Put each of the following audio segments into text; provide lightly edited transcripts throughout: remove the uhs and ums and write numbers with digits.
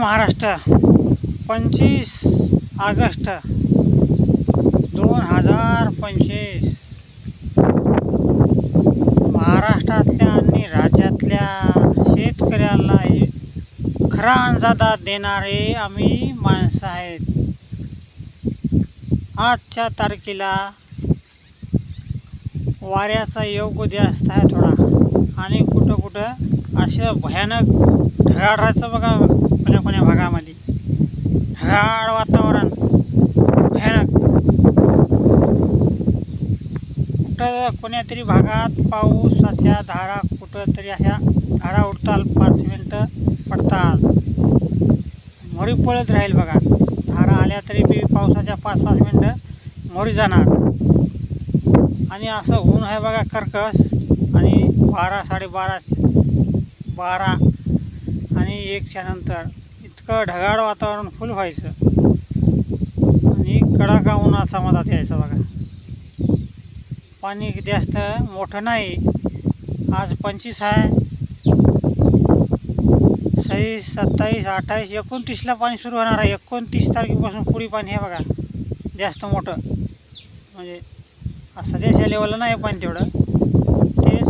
Maharashtra 25 August 2025 महाराष्ट्रातल्या आणि राज्यातल्या शेतकऱ्याला खरा अंदाज देणारे आम्ही माणसं आहेत. आजच्या तारखेला वाऱ्याचा योग जास्त आहे थोडा, आणि कुठं कुठं असं भयानक ढगाळ राहायचं बघा. कोण्या भागामध्ये ढगाळ वातावरण भयानक. कुठं कोण्यातरी भागात पावसाच्या धारा कुठं तरी अशा धारा उडताल 5 मिनटं पडतात, मोरी पळत राहील बघा. धारा आल्या तरी बी पावसाच्या 5-5 मिनटं मोरी जाणार. आणि असं ऊन आहे बघा कर्कश. आणि 12-12:30 आणि 1च्या नंतर इतकं ढगाळ वातावरण फुल व्हायचं आणि कडाका उन्हाचा मधात यायचं बघा. पाणी जास्त मोठं नाही. आज 25 आहे, 26, 27, 28, 29ला पाणी सुरू होणार आहे. 29 तारखेपासून पुढे पाणी आहे बघा, जास्त मोठं. म्हणजे सध्याच्या लेवलला नाही पाणी तेवढं. तेच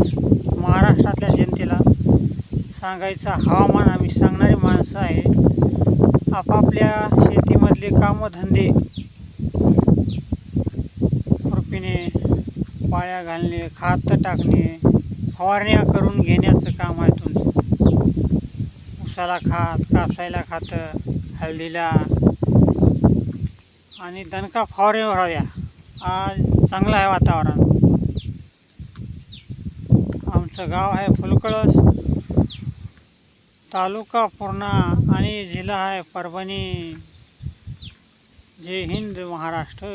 महाराष्ट्रातल्या जनतेला सांगायचं हवामान आम्ही सांगणारी माणसं आहे. आपापल्या शेतीमधले कामधंदे खुरपीने, पाळ्या घालणे, खत टाकणे, फवारण्या करून घेण्याचं काम आहे तुमचं. उसाला खात, कापसाला खातं, हळदीला आणि दणका फवारणीवर हव्या. आज चांगलं आहे वातावरण. आमचं गाव आहे फुलकळस, तालुका पूर्णा आणि जिल्हा आहे परभणी. जय हिंद महाराष्ट्र.